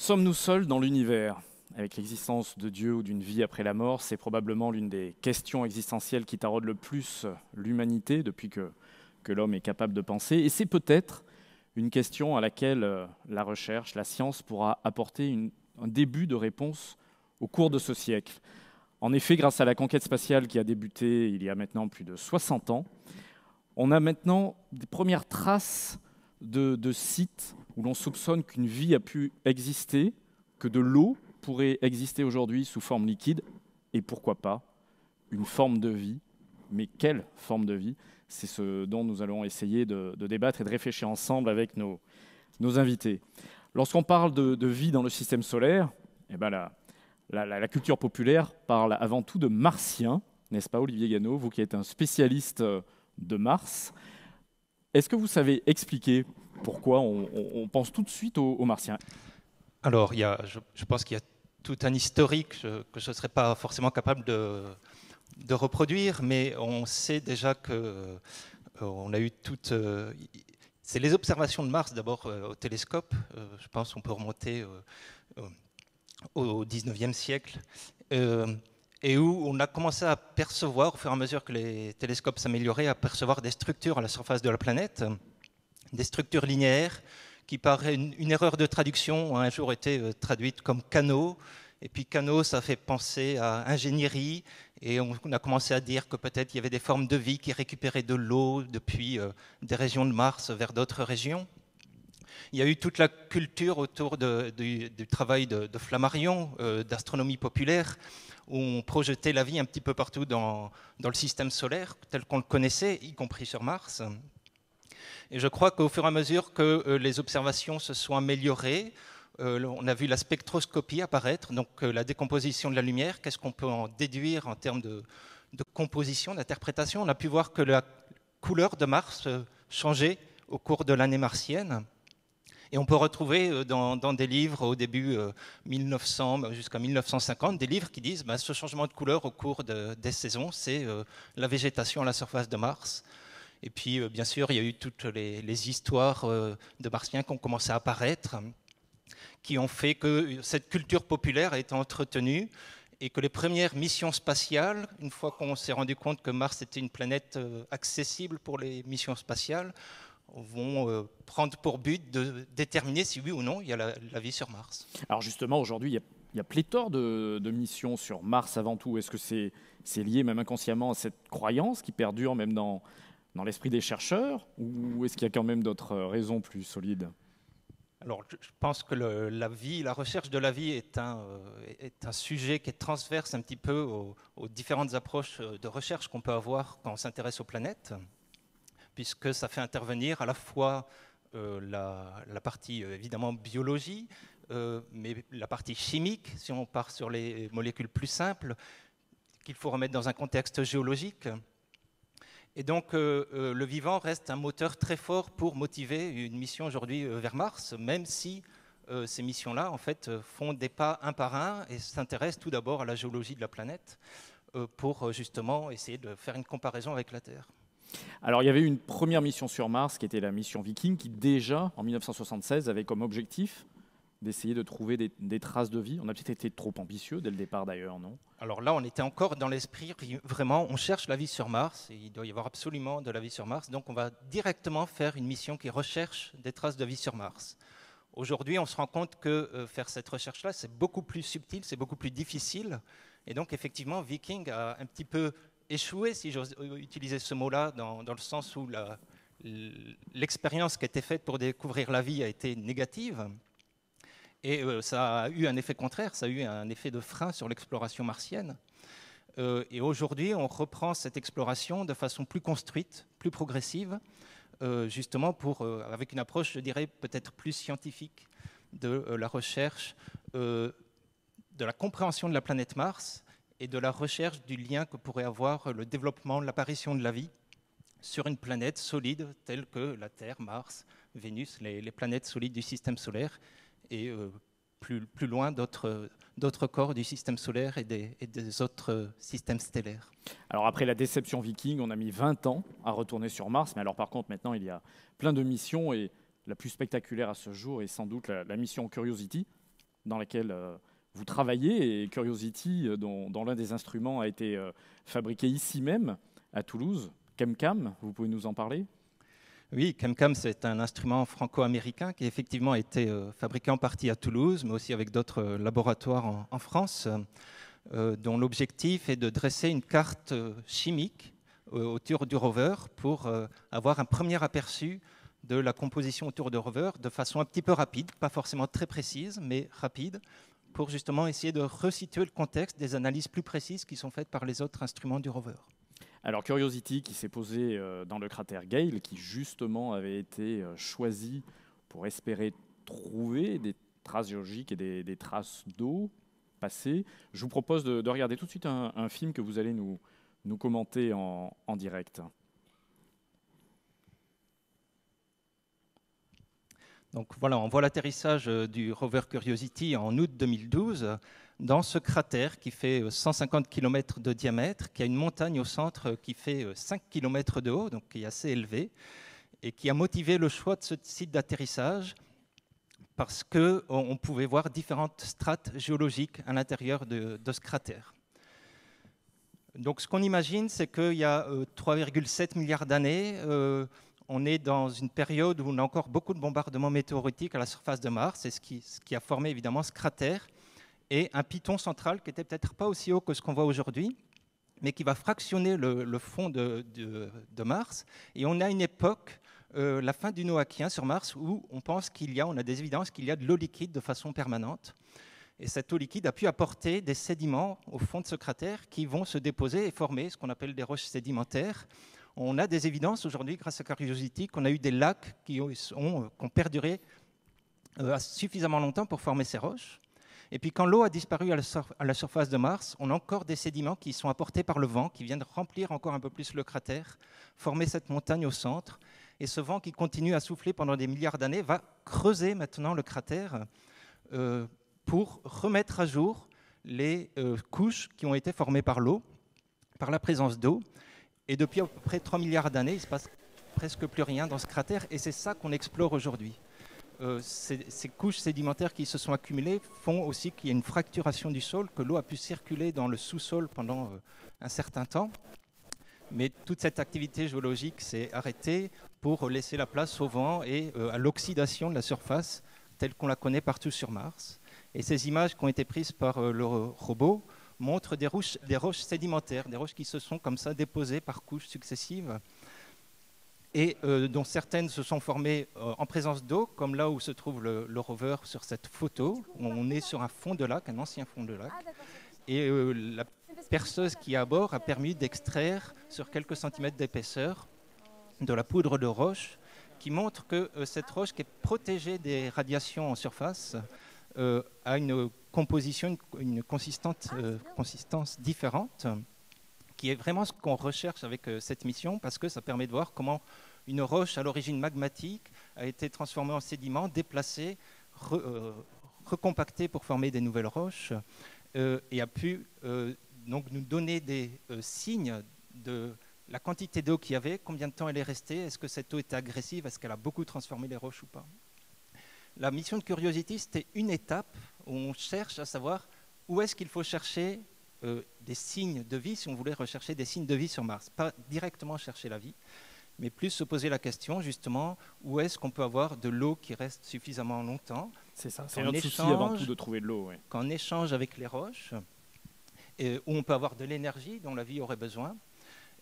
Sommes-nous seuls dans l'univers? Avec l'existence de Dieu ou d'une vie après la mort, c'est probablement l'une des questions existentielles qui taraudent le plus l'humanité depuis que l'homme est capable de penser. Et c'est peut-être une question à laquelle la recherche, la science pourra apporter un début de réponse au cours de ce siècle. En effet, grâce à la conquête spatiale qui a débuté il y a maintenant plus de 60 ans, on a maintenant des premières traces de sites où l'on soupçonne qu'une vie a pu exister, que de l'eau pourrait exister aujourd'hui sous forme liquide, et pourquoi pas une forme de vie. Mais quelle forme de vie? C'est ce dont nous allons essayer de débattre et de réfléchir ensemble avec nos invités. Lorsqu'on parle de vie dans le système solaire, eh ben la culture populaire parle avant tout de martiens, n'est-ce pas Olivier Gano, vous qui êtes un spécialiste de Mars. Est-ce que vous savez expliquer pourquoi on pense tout de suite aux martiens? Alors, je pense qu'il y a tout un historique que je ne serais pas forcément capable de reproduire, mais on sait déjà que on a eu toutes. C'est les observations de Mars d'abord au télescope. Je pense qu'on peut remonter au 19e siècle. Et où on a commencé à percevoir, au fur et à mesure que les télescopes s'amélioraient, à percevoir des structures à la surface de la planète, des structures linéaires qui, par une erreur de traduction, ont un jour été traduites comme canaux. Et puis canaux, ça fait penser à ingénierie. Et on a commencé à dire que peut-être il y avait des formes de vie qui récupéraient de l'eau depuis des régions de Mars vers d'autres régions. Il y a eu toute la culture autour du travail de Flammarion, d'astronomie populaire, où on projetait la vie un petit peu partout dans le système solaire, tel qu'on le connaissait, y compris sur Mars. Et je crois qu'au fur et à mesure que les observations se sont améliorées, on a vu la spectroscopie apparaître, donc la décomposition de la lumière, qu'est-ce qu'on peut en déduire en termes de composition, d'interprétation. On a pu voir que la couleur de Mars changeait au cours de l'année martienne. Et on peut retrouver dans des livres au début 1900 jusqu'à 1950, des livres qui disent ce changement de couleur au cours des saisons, c'est la végétation à la surface de Mars. Et puis, bien sûr, il y a eu toutes les histoires de martiens qui ont commencé à apparaître, qui ont fait que cette culture populaire a été entretenue et que les premières missions spatiales, une fois qu'on s'est rendu compte que Mars était une planète accessible pour les missions spatiales, vont prendre pour but de déterminer si oui ou non il y a la vie sur Mars. Alors justement, aujourd'hui, il y a pléthore de missions sur Mars avant tout. Est-ce que c'est lié même inconsciemment à cette croyance qui perdure même dans l'esprit des chercheurs, ou est-ce qu'il y a quand même d'autres raisons plus solides? Alors, je pense que la recherche de la vie est un sujet qui est transverse un petit peu aux différentes approches de recherche qu'on peut avoir quand on s'intéresse aux planètes, puisque ça fait intervenir à la fois la partie évidemment biologie, mais la partie chimique, si on part sur les molécules plus simples, qu'il faut remettre dans un contexte géologique. Et donc le vivant reste un moteur très fort pour motiver une mission aujourd'hui vers Mars, même si ces missions-là en fait font des pas un par un et s'intéressent tout d'abord à la géologie de la planète pour justement essayer de faire une comparaison avec la Terre. Alors il y avait une première mission sur Mars qui était la mission Viking, qui déjà en 1976 avait comme objectif d'essayer de trouver des traces de vie. On a peut-être été trop ambitieux dès le départ d'ailleurs, non? Alors là, on était encore dans l'esprit, vraiment, on cherche la vie sur Mars, et il doit y avoir absolument de la vie sur Mars, donc on va directement faire une mission qui recherche des traces de vie sur Mars. Aujourd'hui, on se rend compte que faire cette recherche-là, c'est beaucoup plus subtil, c'est beaucoup plus difficile, et donc effectivement, Viking a un petit peu échoué, si j'ose utiliser ce mot-là, dans le sens où l'expérience qui a été faite pour découvrir la vie a été négative. Et ça a eu un effet contraire, ça a eu un effet de frein sur l'exploration martienne. Et aujourd'hui, on reprend cette exploration de façon plus construite, plus progressive, justement avec une approche, je dirais, peut-être plus scientifique de la recherche, de la compréhension de la planète Mars et de la recherche du lien que pourrait avoir le développement, l'apparition de la vie sur une planète solide telle que la Terre, Mars, Vénus, les planètes solides du système solaire, et plus loin d'autres corps du système solaire et des autres systèmes stellaires. Alors après la déception Viking, on a mis 20 ans à retourner sur Mars, mais alors par contre maintenant il y a plein de missions, et la plus spectaculaire à ce jour est sans doute la mission Curiosity, dans laquelle vous travaillez, et Curiosity, dont l'un des instruments a été fabriqué ici même, à Toulouse. ChemCam, vous pouvez nous en parler? Oui, ChemCam, c'est un instrument franco-américain qui a effectivement été fabriqué en partie à Toulouse, mais aussi avec d'autres laboratoires en France, dont l'objectif est de dresser une carte chimique autour du rover pour avoir un premier aperçu de la composition autour du rover de façon un petit peu rapide, pas forcément très précise, mais rapide, pour justement essayer de resituer le contexte des analyses plus précises qui sont faites par les autres instruments du rover. Alors Curiosity qui s'est posé dans le cratère Gale, qui justement avait été choisi pour espérer trouver des traces géologiques et des traces d'eau passées. Je vous propose de regarder tout de suite un film que vous allez nous commenter en direct. Donc voilà, on voit l'atterrissage du rover Curiosity en août 2012 dans ce cratère qui fait 150 km de diamètre, qui a une montagne au centre qui fait 5 km de haut, donc qui est assez élevée, et qui a motivé le choix de ce site d'atterrissage parce qu'on pouvait voir différentes strates géologiques à l'intérieur de ce cratère. Donc ce qu'on imagine, c'est qu'il y a 3,7 milliards d'années, on est dans une période où on a encore beaucoup de bombardements météoritiques à la surface de Mars, et ce qui a formé évidemment ce cratère, et un piton central qui n'était peut-être pas aussi haut que ce qu'on voit aujourd'hui, mais qui va fractionner le fond de Mars. Et on a une époque, la fin du Noachien sur Mars, où on pense on a des évidences qu'il y a de l'eau liquide de façon permanente. Et cette eau liquide a pu apporter des sédiments au fond de ce cratère qui vont se déposer et former ce qu'on appelle des roches sédimentaires. On a des évidences aujourd'hui, grâce à Curiosity, qu'on a eu des lacs qui ont perduré suffisamment longtemps pour former ces roches. Et puis quand l'eau a disparu à la surface de Mars, on a encore des sédiments qui sont apportés par le vent, qui viennent remplir encore un peu plus le cratère, former cette montagne au centre. Et ce vent qui continue à souffler pendant des milliards d'années va creuser maintenant le cratère pour remettre à jour les couches qui ont été formées par l'eau, par la présence d'eau. Et depuis à peu près 3 milliards d'années, il ne se passe presque plus rien dans ce cratère, et c'est ça qu'on explore aujourd'hui. Ces couches sédimentaires qui se sont accumulées font aussi qu'il y a une fracturation du sol, que l'eau a pu circuler dans le sous-sol pendant un certain temps. Mais toute cette activité géologique s'est arrêtée pour laisser la place au vent et à l'oxydation de la surface telle qu'on la connaît partout sur Mars. Et ces images qui ont été prises par le robot montrent des roches sédimentaires, des roches qui se sont comme ça déposées par couches successives, et dont certaines se sont formées en présence d'eau, comme là où se trouve le rover sur cette photo. On est sur un fond de lac, un ancien fond de lac. Et la perceuse qui est à bord a permis d'extraire sur quelques centimètres d'épaisseur de la poudre de roche, qui montre que cette roche, qui est protégée des radiations en surface, a une composition, une consistance différente, qui est vraiment ce qu'on recherche avec cette mission, parce que ça permet de voir comment une roche à l'origine magmatique a été transformée en sédiment, déplacée, recompactée pour former des nouvelles roches, et a pu donc nous donner des signes de la quantité d'eau qu'il y avait, combien de temps elle est restée, est-ce que cette eau était agressive, est-ce qu'elle a beaucoup transformé les roches ou pas. La mission de Curiosity, c'était une étape où on cherche à savoir où est-ce qu'il faut chercher des signes de vie, si on voulait rechercher des signes de vie sur Mars. Pas directement chercher la vie, mais plus se poser la question, justement, où est-ce qu'on peut avoir de l'eau qui reste suffisamment longtemps. C'est ça, c'est notre souci avant tout de trouver de l'eau. Ouais. Qu'en échange avec les roches, où on peut avoir de l'énergie dont la vie aurait besoin,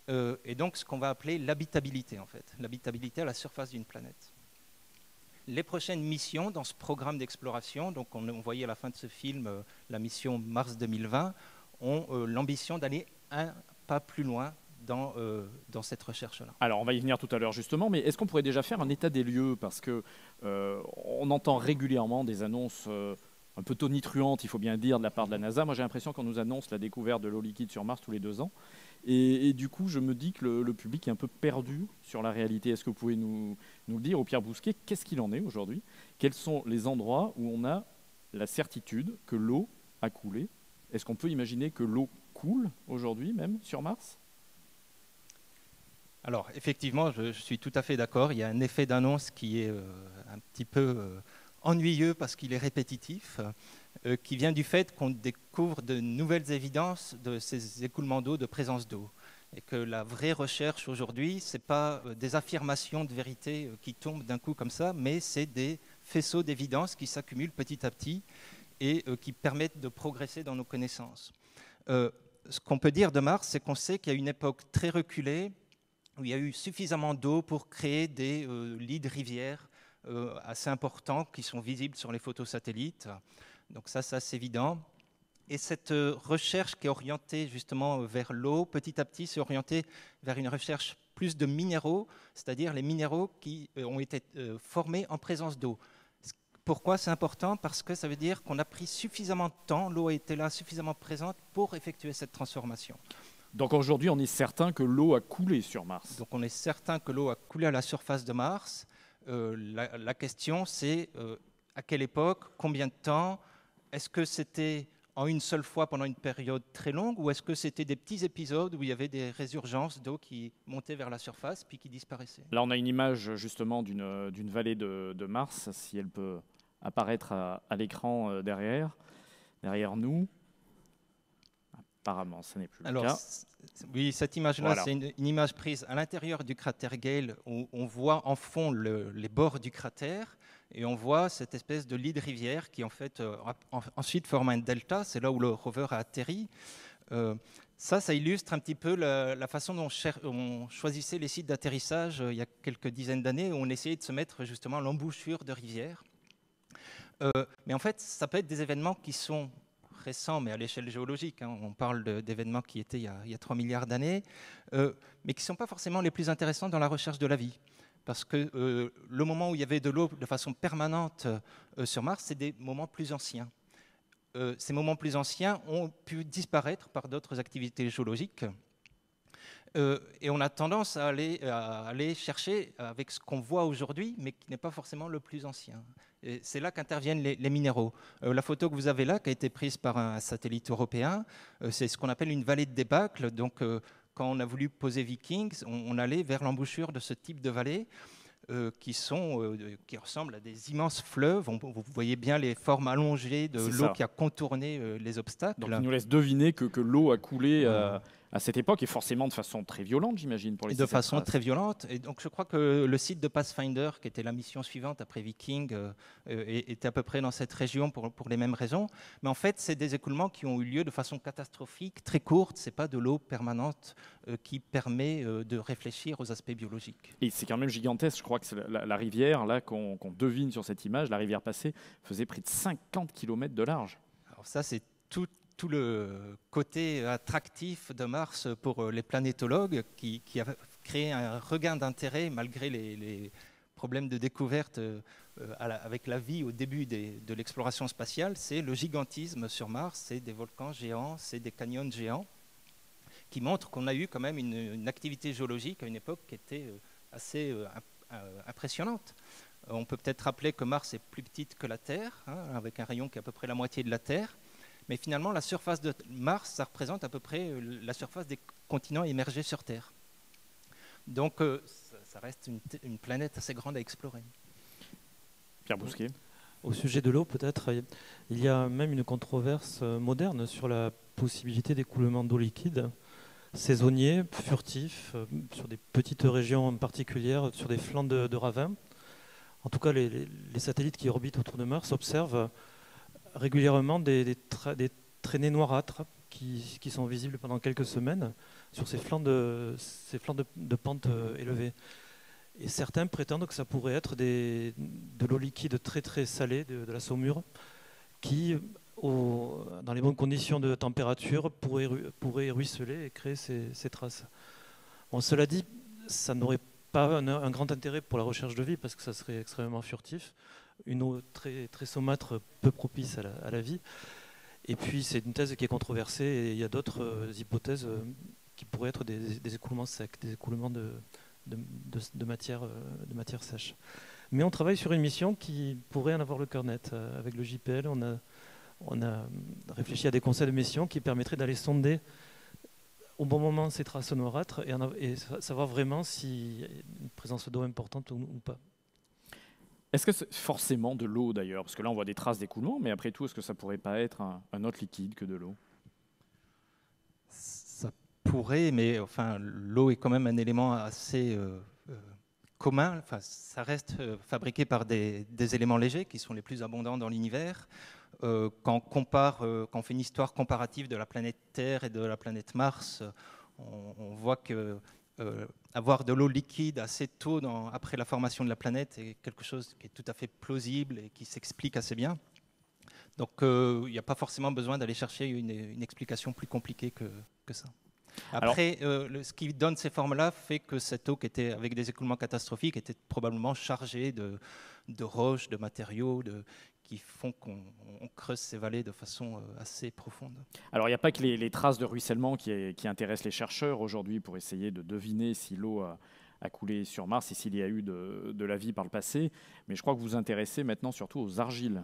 et donc ce qu'on va appeler l'habitabilité, en fait. L'habitabilité à la surface d'une planète. Les prochaines missions dans ce programme d'exploration, donc on voyait à la fin de ce film la mission Mars 2020, ont l'ambition d'aller un pas plus loin dans cette recherche-là. Alors, on va y venir tout à l'heure justement, mais est-ce qu'on pourrait déjà faire un état des lieux? Parce qu'on entend régulièrement des annonces un peu tonitruantes, il faut bien dire, de la part de la NASA. Moi, j'ai l'impression qu'on nous annonce la découverte de l'eau liquide sur Mars tous les 2 ans. Et du coup, je me dis que le public est un peu perdu sur la réalité. Est-ce que vous pouvez nous le dire, au Pierre Bousquet, qu'est-ce qu'il en est aujourd'hui? Quels sont les endroits où on a la certitude que l'eau a coulé? Est-ce qu'on peut imaginer que l'eau coule aujourd'hui même sur Mars? Alors, effectivement, je suis tout à fait d'accord. Il y a un effet d'annonce qui est un petit peu ennuyeux parce qu'il est répétitif. qui vient du fait qu'on découvre de nouvelles évidences de ces écoulements d'eau, de présence d'eau. Et que la vraie recherche aujourd'hui, ce n'est pas des affirmations de vérité qui tombent d'un coup comme ça, mais c'est des faisceaux d'évidence qui s'accumulent petit à petit et qui permettent de progresser dans nos connaissances. Ce qu'on peut dire de Mars, c'est qu'on sait qu'il y a une époque très reculée où il y a eu suffisamment d'eau pour créer des lits de rivières assez importants qui sont visibles sur les photos satellites. Donc ça, c'est évident. Et cette recherche qui est orientée justement vers l'eau, petit à petit, s'est orientée vers une recherche plus de minéraux, c'est-à-dire les minéraux qui ont été formés en présence d'eau. Pourquoi c'est important? Parce que ça veut dire qu'on a pris suffisamment de temps, l'eau a été là suffisamment présente pour effectuer cette transformation. Donc aujourd'hui, on est certain que l'eau a coulé sur Mars. Donc on est certain que l'eau a coulé à la surface de Mars. La question, c'est à quelle époque, combien de temps? Est-ce que c'était en une seule fois pendant une période très longue, ou est-ce que c'était des petits épisodes où il y avait des résurgences d'eau qui montaient vers la surface puis qui disparaissaient? Là, on a une image justement d'une vallée de Mars, si elle peut apparaître à l'écran derrière nous. Apparemment, ce n'est plus le cas. Oui, cette image-là, Voilà. c'est une image prise à l'intérieur du cratère Gale, où on voit en fond les bords du cratère, et on voit cette espèce de lit de rivière qui en fait ensuite forme un delta. C'est là où le rover a atterri. Ça illustre un petit peu la façon dont on choisissait les sites d'atterrissage il y a quelques dizaines d'années, où on essayait de se mettre justement à l'embouchure de rivières. Mais en fait, ça peut être des événements qui sont récents, mais à l'échelle géologique. On parle d'événements qui étaient il y a 3 milliards d'années, mais qui ne sont pas forcément les plus intéressants dans la recherche de la vie. Parce que le moment où il y avait de l'eau de façon permanente sur Mars, c'est des moments plus anciens. Ces moments plus anciens ont pu disparaître par d'autres activités géologiques. Et on a tendance à aller chercher avec ce qu'on voit aujourd'hui, mais qui n'est pas forcément le plus ancien. Et c'est là qu'interviennent les minéraux. La photo que vous avez là, qui a été prise par un satellite européen, c'est ce qu'on appelle une vallée de débâcle. Donc, quand on a voulu poser Vikings, on allait vers l'embouchure de ce type de vallée qui ressemblent à des immenses fleuves. Vous voyez bien les formes allongées de l'eau qui a contourné les obstacles. Donc, il nous laisse deviner que l'eau a coulé à cette époque, et forcément de façon très violente, j'imagine, pour les de façon très violente. Et donc, je crois que le site de Pathfinder, qui était la mission suivante après Viking, était à peu près dans cette région pour les mêmes raisons. Mais en fait, c'est des écoulements qui ont eu lieu de façon catastrophique, très courte. C'est pas de l'eau permanente qui permet de réfléchir aux aspects biologiques. Et c'est quand même gigantesque. Je crois que c'est la rivière là qu'on devine sur cette image, la rivière passée, faisait près de 50 km de large. Alors ça, c'est tout le côté attractif de Mars pour les planétologues qui a créé un regain d'intérêt malgré les problèmes de découverte avec la vie au début de l'exploration spatiale. C'est le gigantisme sur Mars, c'est des volcans géants, c'est des canyons géants qui montrent qu'on a eu quand même une activité géologique à une époque qui était assez impressionnante. On peut peut-être rappeler que Mars est plus petite que la Terre, avec un rayon qui est à peu près la moitié de la Terre. Mais finalement, la surface de Mars, ça représente à peu près la surface des continents émergés sur Terre. Donc, ça reste une planète assez grande à explorer. Pierre Bousquet. Au sujet de l'eau, peut-être, il y a même une controverse moderne sur la possibilité d'écoulement d'eau liquide, saisonnier, furtif, sur des petites régions particulières, sur des flancs de ravins. En tout cas, les satellites qui orbitent autour de Mars observent régulièrement des traînées noirâtres qui sont visibles pendant quelques semaines sur ces flancs de pente élevée. Et certains prétendent que ça pourrait être de l'eau liquide très très salée de la saumure qui, dans les bonnes conditions de température, pourrait ruisseler et créer ces traces. Bon, cela dit, ça n'aurait pas un grand intérêt pour la recherche de vie parce que ça serait extrêmement furtif. Une eau très, très saumâtre, peu propice à la vie. Et puis c'est une thèse qui est controversée et il y a d'autres hypothèses qui pourraient être des écoulements secs, des écoulements de matière sèche. Mais on travaille sur une mission qui pourrait en avoir le cœur net. Avec le JPL, on a réfléchi à des conseils de mission qui permettraient d'aller sonder au bon moment ces traces noirâtres et savoir vraiment s'il y a une présence d'eau importante ou pas. Est-ce que c'est forcément de l'eau d'ailleurs? Parce que là, on voit des traces d'écoulement, mais après tout, est-ce que ça pourrait pas être un autre liquide que de l'eau? Ça pourrait, mais enfin, l'eau est quand même un élément assez commun. Enfin, ça reste fabriqué par des éléments légers qui sont les plus abondants dans l'univers. Quand on fait une histoire comparative de la planète Terre et de la planète Mars, on voit que avoir de l'eau liquide assez tôt après la formation de la planète est quelque chose qui est tout à fait plausible et qui s'explique assez bien. Donc il n'y a pas forcément besoin d'aller chercher une explication plus compliquée que ça. Après, ce qui donne ces formes-là fait que cette eau qui était avec des écoulements catastrophiques était probablement chargée de roches, de matériaux, qui font qu'on creuse ces vallées de façon assez profonde. Alors, il n'y a pas que les traces de ruissellement qui intéressent les chercheurs aujourd'hui pour essayer de deviner si l'eau a coulé sur Mars et s'il y a eu de la vie par le passé, mais je crois que vous vous intéressez maintenant surtout aux argiles.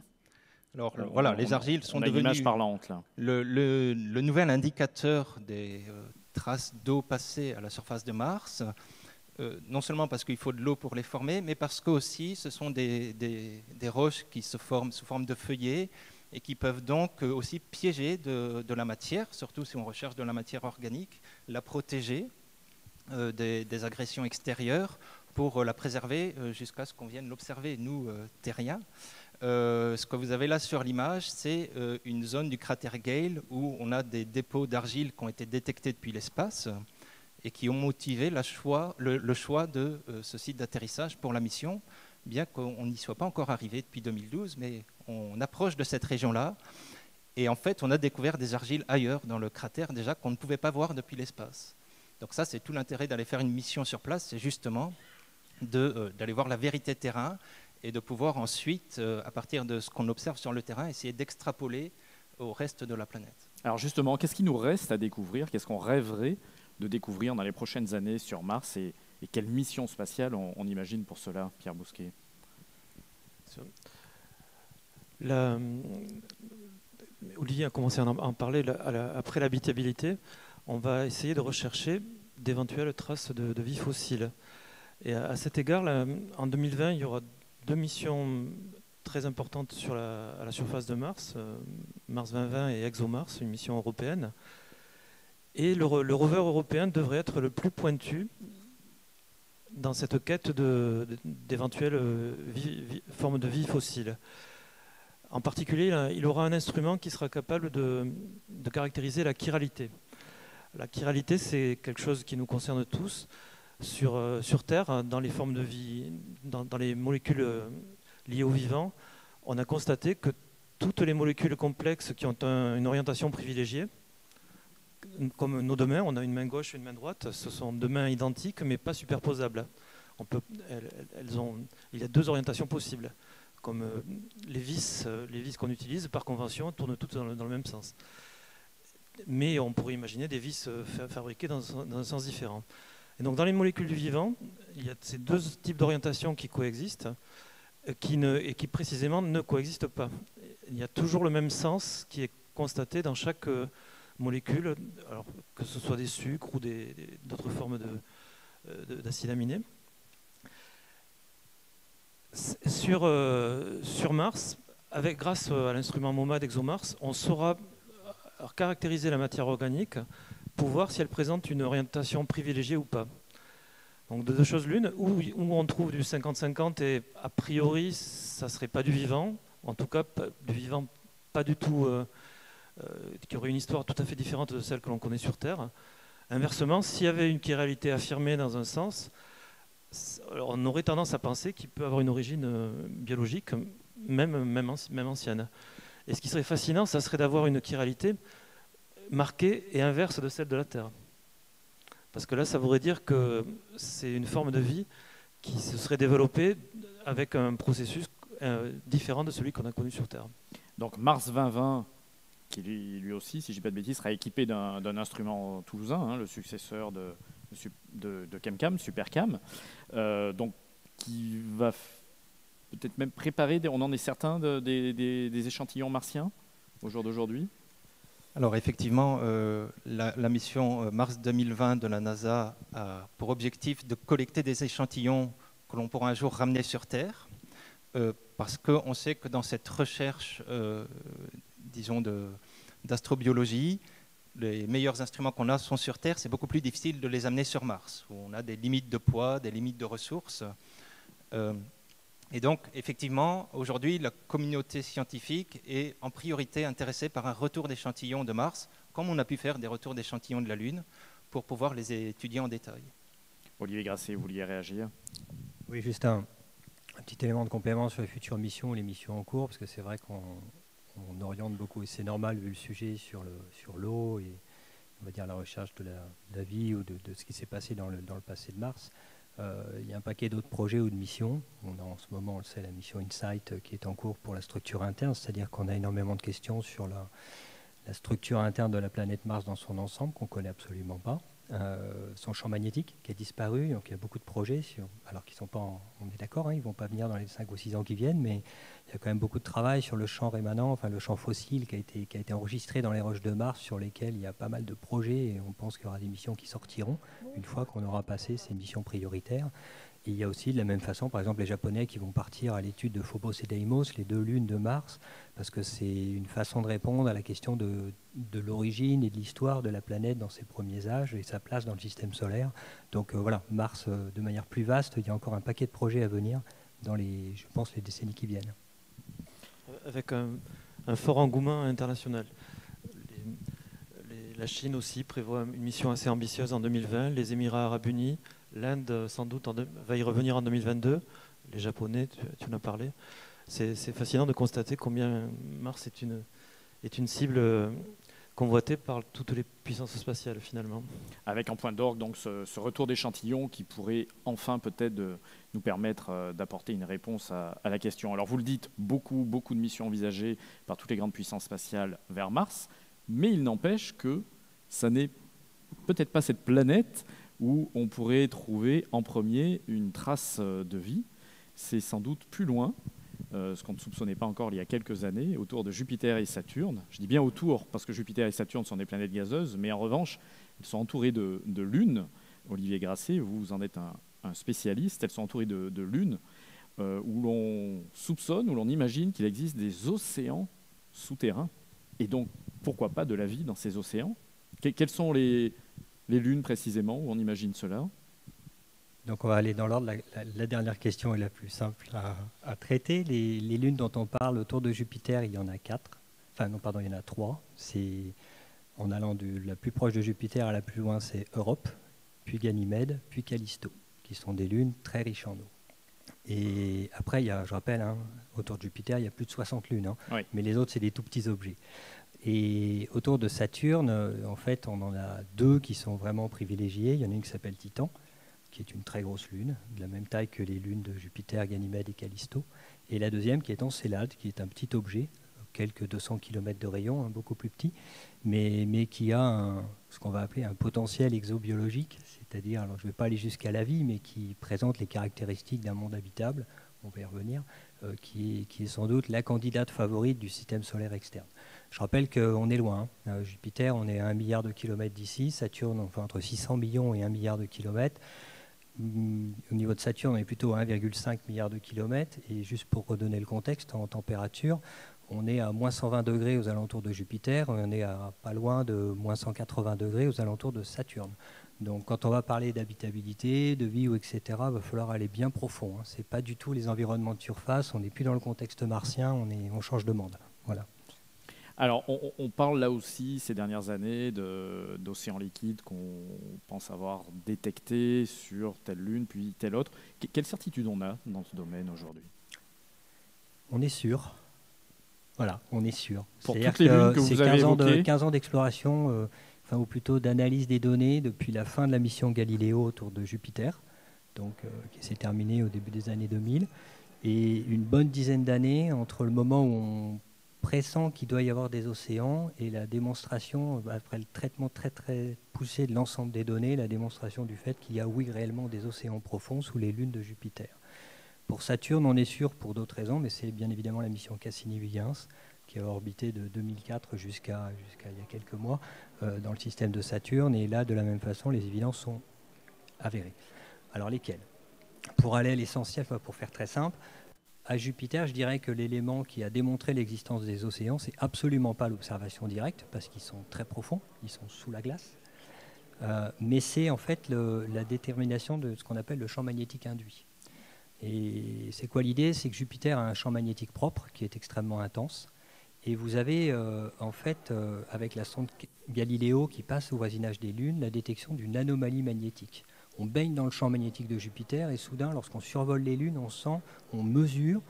Alors voilà, les argiles sont devenues l'image parlante, là. Le nouvel indicateur des traces d'eau passées à la surface de Mars, non seulement parce qu'il faut de l'eau pour les former, mais parce que aussi ce sont des roches qui se forment sous forme de feuillets et qui peuvent donc aussi piéger de la matière, surtout si on recherche de la matière organique, la protéger des agressions extérieures pour la préserver jusqu'à ce qu'on vienne l'observer, nous, terriens. Ce que vous avez là sur l'image, c'est une zone du cratère Gale où on a des dépôts d'argile qui ont été détectés depuis l'espace et qui ont motivé le choix de ce site d'atterrissage pour la mission, bien qu'on n'y soit pas encore arrivé depuis 2012, mais on approche de cette région-là. Et en fait, on a découvert des argiles ailleurs dans le cratère déjà qu'on ne pouvait pas voir depuis l'espace. Donc ça, c'est tout l'intérêt d'aller faire une mission sur place, c'est justement d'aller voir la vérité terrain et de pouvoir ensuite, à partir de ce qu'on observe sur le terrain, essayer d'extrapoler au reste de la planète. Alors justement, qu'est-ce qui nous reste à découvrir? Qu'est-ce qu'on rêverait de découvrir dans les prochaines années sur Mars et quelle mission spatiale on imagine pour cela, Pierre Bousquet? Olivier a commencé à en parler. Après l'habitabilité, on va essayer de rechercher d'éventuelles traces de vie fossile. Et à cet égard, en 2020, il y aura 2 missions très importantes à la surface de Mars, Mars 2020 et ExoMars, une mission européenne. Et le rover européen devrait être le plus pointu dans cette quête d'éventuelles formes de vie fossile. En particulier, il aura un instrument qui sera capable de caractériser la chiralité. La chiralité, c'est quelque chose qui nous concerne tous. Sur Terre, dans les formes de vie, dans les molécules liées au vivant, on a constaté que toutes les molécules complexes qui ont une orientation privilégiée, comme nos 2 mains, on a une main gauche et une main droite, ce sont 2 mains identiques mais pas superposables. Il y a 2 orientations possibles, comme les vis qu'on utilise par convention tournent toutes dans le même sens. Mais on pourrait imaginer des vis fabriquées dans un sens différent. Et donc dans les molécules du vivant, il y a ces 2 types d'orientation qui coexistent et qui précisément ne coexistent pas. Il y a toujours le même sens qui est constaté dans chaque molécule, alors que ce soit des sucres ou d'autres formes d'acides aminés. Sur Mars, grâce à l'instrument MOMA d'ExoMars, on saura caractériser la matière organique pour voir si elle présente une orientation privilégiée ou pas. Donc de 2 choses l'une, où on trouve du 50-50 et a priori ça ne serait pas du vivant, en tout cas du vivant pas du tout, qui aurait une histoire tout à fait différente de celle que l'on connaît sur Terre. Inversement, s'il y avait une chiralité affirmée dans un sens, on aurait tendance à penser qu'il peut avoir une origine biologique, même ancienne. Et ce qui serait fascinant, ça serait d'avoir une chiralité marquée et inverse de celle de la Terre. Parce que là, ça voudrait dire que c'est une forme de vie qui se serait développée avec un processus différent de celui qu'on a connu sur Terre. Donc Mars 2020, qui lui aussi, si je ne dis pas de bêtises, sera équipé d'un instrument toulousain, le successeur de ChemCam, SuperCam, donc qui va peut-être même préparer, on en est certain, des échantillons martiens au jour d'aujourd'hui? Alors effectivement, la mission Mars 2020 de la NASA a pour objectif de collecter des échantillons que l'on pourra un jour ramener sur Terre. parce qu'on sait que dans cette recherche, disons, d'astrobiologie, les meilleurs instruments qu'on a sont sur Terre, c'est beaucoup plus difficile de les amener sur Mars, où on a des limites de poids, des limites de ressources. Et donc, effectivement, aujourd'hui, la communauté scientifique est en priorité intéressée par un retour d'échantillons de Mars, comme on a pu faire des retours d'échantillons de la Lune, pour pouvoir les étudier en détail. Olivier Grasset, vous vouliez réagir? Oui, juste un petit élément de complément sur les futures missions ou les missions en cours, parce que c'est vrai qu'on oriente beaucoup, et c'est normal vu le sujet sur l'eau et on va dire la recherche de la vie ou de ce qui s'est passé dans le passé de Mars. Il y a un paquet d'autres projets ou de missions. On a en ce moment, on le sait, la mission InSight qui est en cours pour la structure interne, c'est-à-dire qu'on a énormément de questions sur la structure interne de la planète Mars dans son ensemble, qu'on ne connaît absolument pas. Son champ magnétique qui a disparu, donc il y a beaucoup de projets, alors qu'ils sont pas, on est d'accord, hein, ils ne vont pas venir dans les 5 ou 6 ans qui viennent, mais il y a quand même beaucoup de travail sur le champ rémanent, enfin le champ fossile qui a été enregistré dans les roches de Mars, sur lesquelles il y a pas mal de projets, et on pense qu'il y aura des missions qui sortiront une fois qu'on aura passé ces missions prioritaires. Et il y a aussi de la même façon, par exemple, les Japonais qui vont partir à l'étude de Phobos et Deimos, les 2 lunes de Mars, parce que c'est une façon de répondre à la question de l'origine et de l'histoire de la planète dans ses premiers âges et sa place dans le système solaire. Donc voilà, Mars, de manière plus vaste, il y a encore un paquet de projets à venir dans je pense, les décennies qui viennent. Avec un fort engouement international. La Chine aussi prévoit une mission assez ambitieuse en 2020, les Émirats arabes unis, l'Inde sans doute va y revenir en 2022, les Japonais, tu en as parlé. C'est fascinant de constater combien Mars est une cible convoitée par toutes les puissances spatiales finalement. Avec en point d'orgue donc ce retour d'échantillons qui pourrait enfin peut-être nous permettre d'apporter une réponse à la question. Alors vous le dites, beaucoup de missions envisagées par toutes les grandes puissances spatiales vers Mars, mais il n'empêche que ça n'est peut-être pas cette planète où on pourrait trouver en premier une trace de vie. C'est sans doute plus loin, ce qu'on ne soupçonnait pas encore il y a quelques années, autour de Jupiter et Saturne. Je dis bien autour, parce que Jupiter et Saturne sont des planètes gazeuses, mais en revanche, elles sont entourées de lunes. Olivier Grasset, vous en êtes un spécialiste. Elles sont entourées de lunes où l'on soupçonne, où l'on imagine qu'il existe des océans souterrains. Et donc, pourquoi pas de la vie dans ces océans? Quelles sont les lunes précisément où on imagine cela? Donc on va aller dans l'ordre. La dernière question est la plus simple à traiter. Les lunes dont on parle autour de Jupiter, il y en a 4. Enfin non, pardon, il y en a 3. C'est en allant de la plus proche de Jupiter à la plus loin, c'est Europe, puis Ganymède, puis Callisto, qui sont des lunes très riches en eau. Et après, il y a, je rappelle, hein, autour de Jupiter, il y a plus de 60 lunes. Hein, oui. Mais les autres, c'est des tout petits objets. Et autour de Saturne, en fait, on en a 2 qui sont vraiment privilégiés. Il y en a une qui s'appelle Titan, qui est une très grosse lune, de la même taille que les lunes de Jupiter, Ganymède et Callisto. Et la deuxième qui est Encelade, qui est un petit objet, quelques 200 km de rayon, hein, beaucoup plus petit, mais qui a ce qu'on va appeler un potentiel exobiologique, c'est-à-dire, alors je ne vais pas aller jusqu'à la vie, mais qui présente les caractéristiques d'un monde habitable, on va y revenir, qui est sans doute la candidate favorite du système solaire externe. Je rappelle qu'on est loin. Hein. Jupiter, on est à 1 milliard de kilomètres d'ici. Saturne, on fait entre 600 millions et 1 milliard de kilomètres. Au niveau de Saturne, on est plutôt à 1,5 milliard de kilomètres. Et juste pour redonner le contexte, en température, on est à moins 120 degrés aux alentours de Jupiter. On est à pas loin de moins 180 degrés aux alentours de Saturne. Donc quand on va parler d'habitabilité, de vie, etc., il va falloir aller bien profond. Hein. Ce n'est pas du tout les environnements de surface. On n'est plus dans le contexte martien. On change de monde. Voilà. Alors, on parle là aussi, ces dernières années, d'océans liquides qu'on pense avoir détectés sur telle lune, puis telle autre. Quelle certitude on a dans ce domaine aujourd'hui? On est sûr. Voilà, on est sûr. Pour toutes les lunes que vous avez évoquées, 15 ans d'exploration, ou plutôt d'analyse des données depuis la fin de la mission Galileo autour de Jupiter, donc, qui s'est terminée au début des années 2000, et une bonne dizaine d'années entre le moment où on pressent qu'il doit y avoir des océans et la démonstration, après le traitement très très poussé de l'ensemble des données, la démonstration du fait qu'il y a oui réellement des océans profonds sous les lunes de Jupiter. Pour Saturne, on est sûr pour d'autres raisons, mais c'est bien évidemment la mission Cassini-Huygens qui a orbité de 2004 jusqu'à il y a quelques mois dans le système de Saturne, et là de la même façon les évidences sont avérées. Alors lesquelles? Pour aller à l'essentiel, pour faire très simple, À Jupiter, je dirais que l'élément qui a démontré l'existence des océans, c'est absolument pas l'observation directe, parce qu'ils sont très profonds, ils sont sous la glace, mais c'est en fait la détermination de ce qu'on appelle le champ magnétique induit. Et c'est quoi l'idée? C'est que Jupiter a un champ magnétique propre qui est extrêmement intense, et vous avez en fait, avec la sonde Galileo qui passe au voisinage des lunes, la détection d'une anomalie magnétique. On baigne dans le champ magnétique de Jupiter et soudain, lorsqu'on survole les lunes, on mesure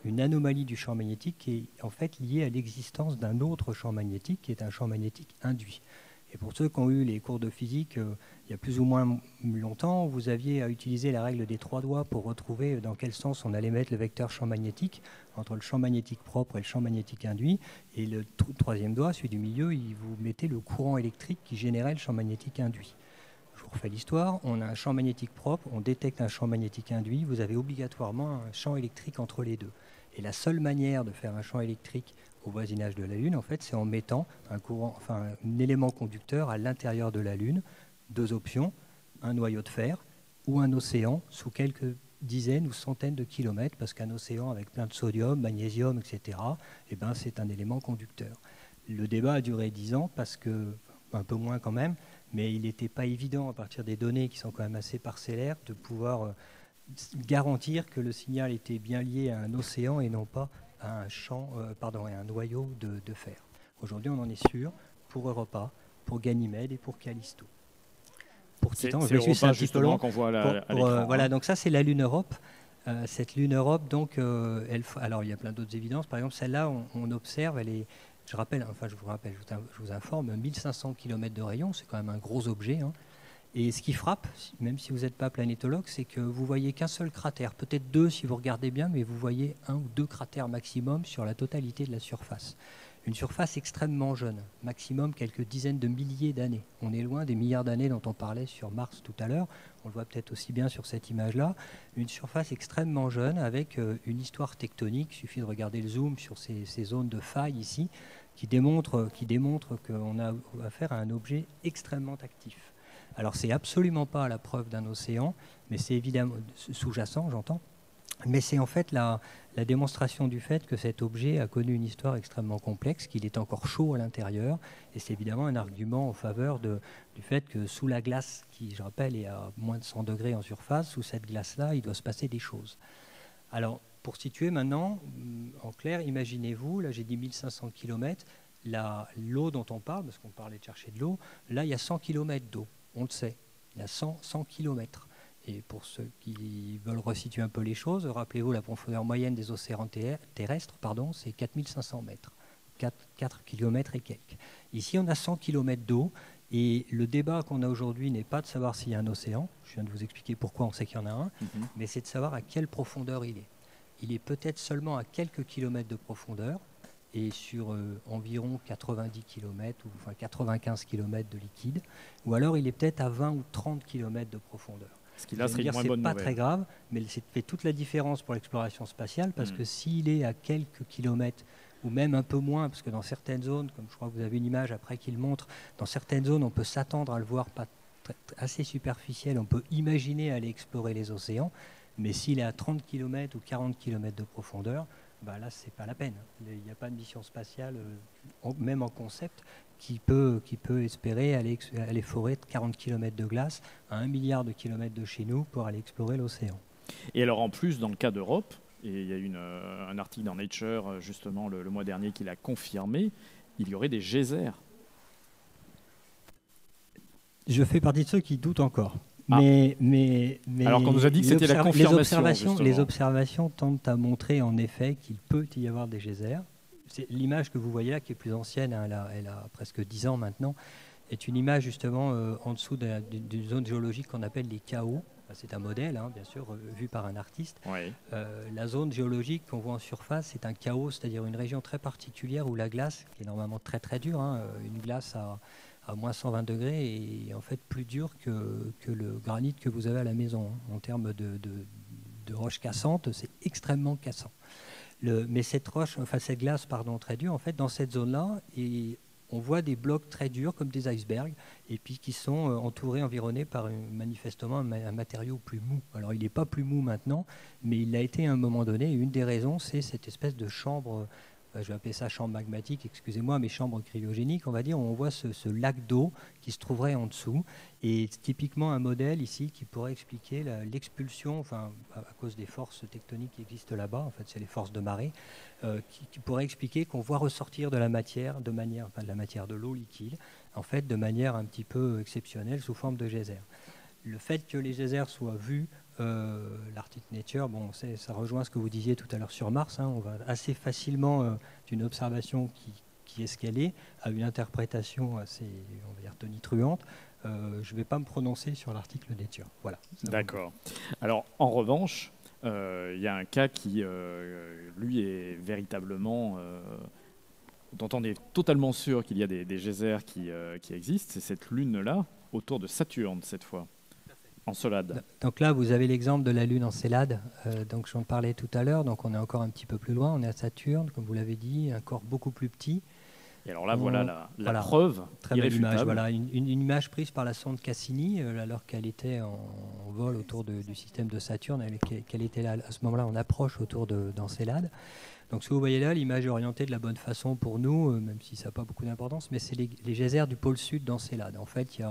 une anomalie du champ magnétique qui est en fait liée à l'existence d'un autre champ magnétique qui est un champ magnétique induit. Et pour ceux qui ont eu les cours de physique il y a plus ou moins longtemps, vous aviez à utiliser la règle des 3 doigts pour retrouver dans quel sens on allait mettre le vecteur champ magnétique entre le champ magnétique propre et le champ magnétique induit. Et le troisième doigt, celui du milieu, vous mettez le courant électrique qui générait le champ magnétique induit. Je vous refais l'histoire, on a un champ magnétique propre, on détecte un champ magnétique induit, vous avez obligatoirement un champ électrique entre les deux. Et la seule manière de faire un champ électrique au voisinage de la Lune, en fait, c'est en mettant un élément conducteur à l'intérieur de la Lune. 2 options, un noyau de fer ou un océan sous quelques dizaines ou centaines de kilomètres, parce qu'un océan avec plein de sodium, magnésium, etc., eh ben, c'est un élément conducteur. Le débat a duré 10 ans, parce que, un peu moins quand même, mais il n'était pas évident, à partir des données qui sont quand même assez parcellaires, de pouvoir garantir que le signal était bien lié à un océan et non pas à à un noyau de fer. Aujourd'hui, on en est sûr pour Europa, pour Ganymède et pour Callisto. Pour Titan, c'est Europa justement qu'on voit à l'écran. Voilà, donc ça c'est la Lune Europe. Cette Lune Europe, donc, alors il y a plein d'autres évidences. Par exemple, celle-là, on observe, je vous informe, 1500 km de rayon, c'est quand même un gros objet. Hein. Et ce qui frappe, même si vous n'êtes pas planétologue, c'est que vous voyez qu'un seul cratère, peut-être 2 si vous regardez bien, mais vous voyez 1 ou 2 cratères maximum sur la totalité de la surface. Une surface extrêmement jeune, maximum quelques dizaines de milliers d'années. On est loin des milliards d'années dont on parlait sur Mars tout à l'heure, on le voit peut-être aussi bien sur cette image-là. Une surface extrêmement jeune avec une histoire tectonique, il suffit de regarder le zoom sur ces zones de faille ici, qui démontrent qu'on a affaire à un objet extrêmement actif. Alors c'est absolument pas la preuve d'un océan, mais c'est évidemment sous-jacent, j'entends, mais c'est en fait la démonstration du fait que cet objet a connu une histoire extrêmement complexe, qu'il est encore chaud à l'intérieur, et c'est évidemment un argument en faveur du fait que sous la glace, qui je rappelle est à moins de 100 degrés en surface, sous cette glace-là, il doit se passer des choses. Alors pour situer maintenant, en clair, imaginez-vous, là j'ai dit 1500 km, l'eau dont on parle, parce qu'on parlait de chercher de l'eau, là il y a 100 km d'eau. On le sait, il y a 100 km. Et pour ceux qui veulent resituer un peu les choses, rappelez-vous la profondeur moyenne des océans terrestres, c'est 4500 mètres, 4 km et quelques. Ici, on a 100 km d'eau, et le débat qu'on a aujourd'hui n'est pas de savoir s'il y a un océan, je viens de vous expliquer pourquoi on sait qu'il y en a un, mais c'est de savoir à quelle profondeur il est. Il est peut-être seulement à quelques kilomètres de profondeur, et sur environ 90 km ou 95 km de liquide, ou alors il est peut-être à 20 ou 30 km de profondeur. Ce qui là serait une moins bonne nouvelle. C'est pas très grave, mais c'est fait toute la différence pour l'exploration spatiale, parce que s'il est à quelques kilomètres, ou même un peu moins, parce que dans certaines zones, comme je crois que vous avez une image après qui le montre, dans certaines zones on peut s'attendre à le voir assez superficiel, on peut imaginer aller explorer les océans, mais s'il est à 30 km ou 40 km de profondeur, là, c'est pas la peine. Il n'y a pas de mission spatiale, même en concept, qui peut espérer aller forer 40 km de glace à 1 milliard de kilomètres de chez nous pour aller explorer l'océan. Et alors en plus, dans le cas d'Europe, et il y a eu un article dans Nature, justement, le mois dernier qui l'a confirmé, il y aurait des geysers. Je fais partie de ceux qui doutent encore. Ah. Mais alors qu'on nous a dit que c'était la confirmation. Les observations tentent à montrer en effet qu'il peut y avoir des geysers. C'est l'image que vous voyez là, qui est plus ancienne, hein, elle a presque 10 ans maintenant, est une image justement en dessous d'une zone géologique qu'on appelle les chaos. C'est un modèle, hein, bien sûr, vu par un artiste. Oui. La zone géologique qu'on voit en surface, c'est un chaos, c'est-à-dire une région très particulière où la glace, qui est normalement très très dure, hein, une glace à moins 120 degrés est en fait plus dur que le granit que vous avez à la maison. Hein. En termes de roche cassante, c'est extrêmement cassant. Mais cette glace très dure, en fait, dans cette zone-là, on voit des blocs très durs comme des icebergs et puis qui sont environnés par manifestement un matériau plus mou. Alors il n'est pas plus mou maintenant, mais il l'a été à un moment donné. Et une des raisons, c'est cette espèce de chambre, je vais appeler ça chambre magmatique, excusez-moi, mais chambre cryogénique, on va dire, où on voit ce lac d'eau qui se trouverait en dessous. Et typiquement un modèle ici qui pourrait expliquer l'expulsion, enfin à cause des forces tectoniques qui existent là-bas, en fait c'est les forces de marée, qui pourrait expliquer qu'on voit ressortir de la matière, de l'eau liquide, en fait de manière un petit peu exceptionnelle sous forme de geyser. Le fait que les geysers soient vus, l'Arctic Nature, bon, ça rejoint ce que vous disiez tout à l'heure sur Mars, hein, on va assez facilement d'une observation qui est ce qu'elle est, à une interprétation assez, on va dire, tonitruante. Je ne vais pas me prononcer sur l'article Nature. Voilà. D'accord. Alors, en revanche, il y a un cas qui, lui, est véritablement, dont on est totalement sûr qu'il y a des geysers qui existent. C'est cette lune-là, autour de Saturne, cette fois. Encelade. Donc là, vous avez l'exemple de la Lune Encelade. Donc j'en parlais tout à l'heure. Donc on est encore un petit peu plus loin. On est à Saturne, comme vous l'avez dit, un corps beaucoup plus petit. Et alors là, voilà la preuve très belle image. Voilà, une image prise par la sonde Cassini, alors qu'elle était en vol autour du système de Saturne, qu'elle était là, à ce moment-là en approche autour d'Encelade. Donc ce que vous voyez là, l'image est orientée de la bonne façon pour nous, même si ça n'a pas beaucoup d'importance, mais c'est les geysers du pôle sud d'Encelade. En fait, il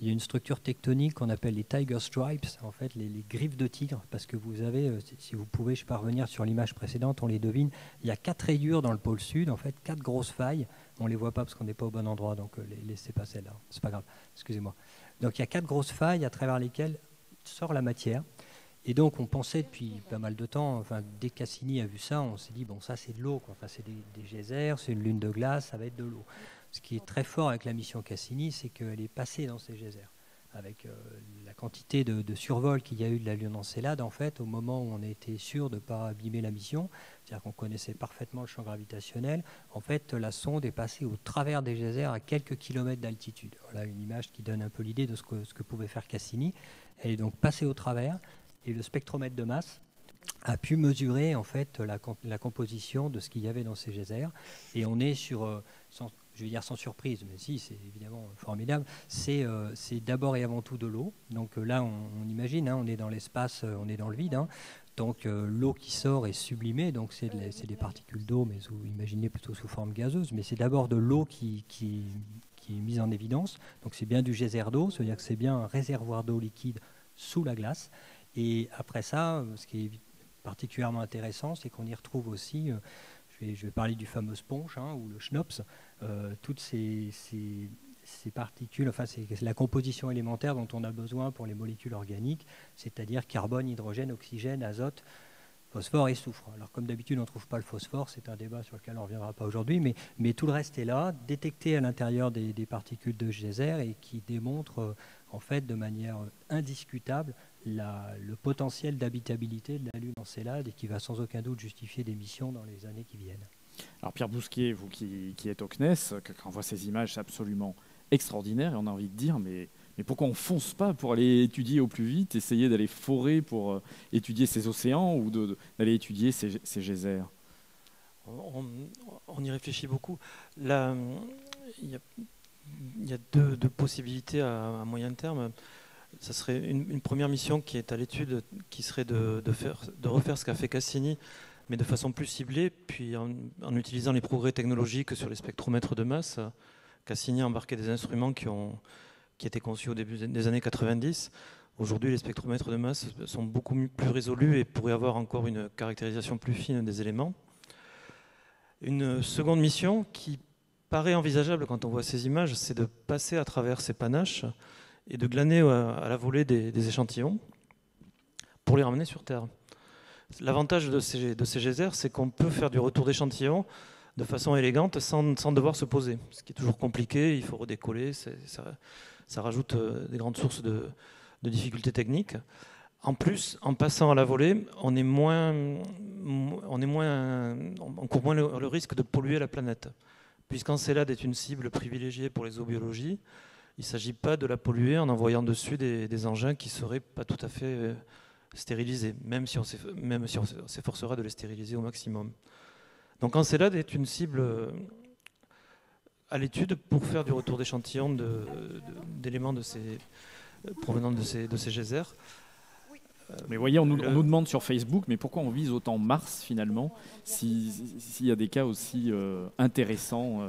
y a une structure tectonique qu'on appelle les Tiger Stripes, en fait les griffes de tigre, parce que vous avez, si vous pouvez, je ne vais pas revenir sur l'image précédente, on les devine, il y a 4 rayures dans le pôle sud, en fait 4 grosses failles, on ne les voit pas parce qu'on n'est pas au bon endroit, donc laissez pas celle-là, c'est pas grave, excusez-moi. Donc il y a 4 grosses failles à travers lesquelles sort la matière, et donc on pensait depuis pas mal de temps, enfin dès que Cassini a vu ça, on s'est dit bon ça c'est de l'eau, enfin, c'est des geysers, c'est une lune de glace, ça va être de l'eau. Ce qui est très fort avec la mission Cassini, c'est qu'elle est passée dans ces geysers. Avec la quantité de survol qu'il y a eu de la Lune Encelade, en fait, au moment où on a été sûr de ne pas abîmer la mission, c'est-à-dire qu'on connaissait parfaitement le champ gravitationnel, en fait, la sonde est passée au travers des geysers à quelques kilomètres d'altitude. Voilà une image qui donne un peu l'idée de ce que pouvait faire Cassini. Elle est donc passée au travers, et le spectromètre de masse a pu mesurer en fait la composition de ce qu'il y avait dans ces geysers. Et on est sur... je vais dire sans surprise, mais si, c'est évidemment formidable, c'est d'abord et avant tout de l'eau. Donc là, on imagine, hein, on est dans l'espace, on est dans le vide. Hein. Donc l'eau qui sort est sublimée, donc c'est des particules d'eau, mais imaginez plutôt sous forme gazeuse. Mais c'est d'abord de l'eau qui est mise en évidence. Donc c'est bien du geyser d'eau, c'est-à-dire que c'est bien un réservoir d'eau liquide sous la glace. Et après ça, ce qui est particulièrement intéressant, c'est qu'on y retrouve aussi... je vais parler du fameux sponge, hein, ou le schnops, toutes ces particules, enfin c'est la composition élémentaire dont on a besoin pour les molécules organiques, c'est-à-dire carbone, hydrogène, oxygène, azote, phosphore et soufre. Alors comme d'habitude on ne trouve pas le phosphore, c'est un débat sur lequel on ne reviendra pas aujourd'hui, mais tout le reste est là, détecté à l'intérieur des particules de geyser et qui démontre en fait de manière indiscutable le potentiel d'habitabilité de la Lune Encelade et qui va sans aucun doute justifier des missions dans les années qui viennent. Alors Pierre Bousquier, vous qui êtes au CNES, quand on voit ces images, c'est absolument extraordinaire et on a envie de dire mais pourquoi on ne fonce pas pour aller étudier au plus vite, essayer d'aller forer pour étudier ces océans ou d'aller étudier ces geysers? On y réfléchit beaucoup. Là, il y a deux possibilités à moyen terme. Ça serait une première mission qui est à l'étude, qui serait de refaire ce qu'a fait Cassini, mais de façon plus ciblée, puis en utilisant les progrès technologiques sur les spectromètres de masse. Cassini a embarqué des instruments qui étaient conçus au début des années 90. Aujourd'hui, les spectromètres de masse sont beaucoup plus résolus et pourraient avoir encore une caractérisation plus fine des éléments. Une seconde mission qui paraît envisageable quand on voit ces images, c'est de passer à travers ces panaches et de glaner à la volée des échantillons pour les ramener sur Terre. L'avantage de ces geysers, c'est qu'on peut faire du retour d'échantillons de façon élégante sans devoir se poser, ce qui est toujours compliqué, il faut redécoller, ça rajoute des grandes sources de difficultés techniques. En plus, en passant à la volée, on court moins le risque de polluer la planète. Puisqu'Encelade est une cible privilégiée pour les zoobiologies, il ne s'agit pas de la polluer en envoyant dessus des engins qui ne seraient pas tout à fait stérilisés, même si on s'efforcera de les stériliser au maximum. Donc Encelade est une cible à l'étude pour faire du retour d'échantillons d'éléments provenant de ces geysers. Mais voyez, on nous demande sur Facebook, mais pourquoi on vise autant Mars finalement, s'il y a des cas aussi intéressants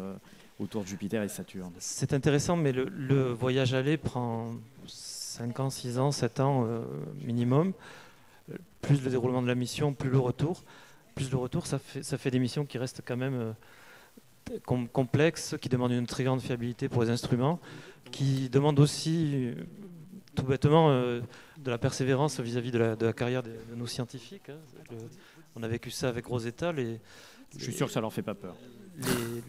autour de Jupiter et Saturne? C'est intéressant, mais le voyage aller prend 5 ans, 6 ans, 7 ans minimum. Plus le déroulement de la mission, plus le retour. Plus le retour, ça fait des missions qui restent quand même complexes, qui demandent une très grande fiabilité pour les instruments, qui demandent aussi, tout bêtement, de la persévérance vis-à-vis de la carrière de nos scientifiques. On a vécu ça avec Rosetta. Je suis sûr que ça leur fait pas peur.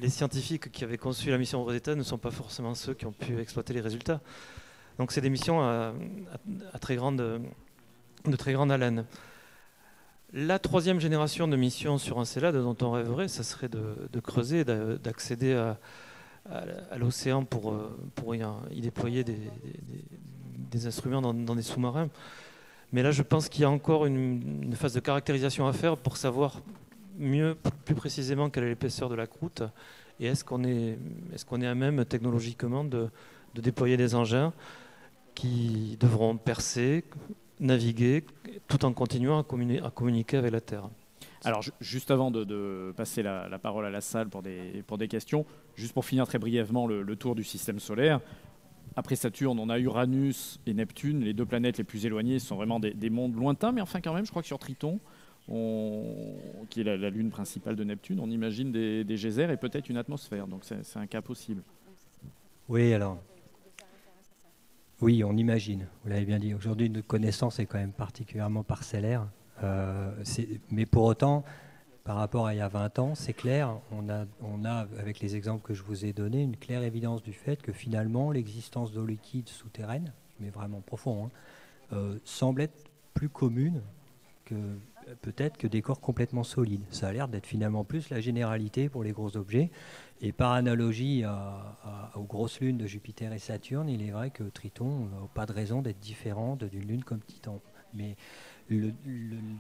Les scientifiques qui avaient conçu la mission Rosetta ne sont pas forcément ceux qui ont pu exploiter les résultats. Donc c'est des missions de très grande haleine. La troisième génération de missions sur Encelade dont on rêverait, ça serait de creuser, d'accéder à l'océan pour y déployer des instruments dans des sous-marins. Mais là, je pense qu'il y a encore une phase de caractérisation à faire pour savoir plus précisément quelle est l'épaisseur de la croûte et est-ce qu'on est à même technologiquement de déployer des engins qui devront percer, naviguer, tout en continuant à communiquer avec la Terre. Alors, juste avant de passer la parole à la salle pour des questions, juste pour finir très brièvement le tour du système solaire. Après Saturne, on a Uranus et Neptune, les deux planètes les plus éloignées, sont vraiment des mondes lointains, mais enfin quand même, je crois que sur Triton, qui est la lune principale de Neptune, on imagine des geysers et peut-être une atmosphère, donc c'est un cas possible. Oui, alors... Oui, on imagine, vous l'avez bien dit. Aujourd'hui, notre connaissance est quand même particulièrement parcellaire. Mais pour autant, par rapport à il y a 20 ans, c'est clair, on a, avec les exemples que je vous ai donnés, une claire évidence du fait que finalement, l'existence d'eau liquide souterraine, mais vraiment profond, semble être plus commune peut-être que des corps complètement solides. Ça a l'air d'être finalement plus la généralité pour les gros objets. Et par analogie aux grosses lunes de Jupiter et Saturne, il est vrai que Triton n'a pas de raison d'être différente d'une lune comme Titan. Mais le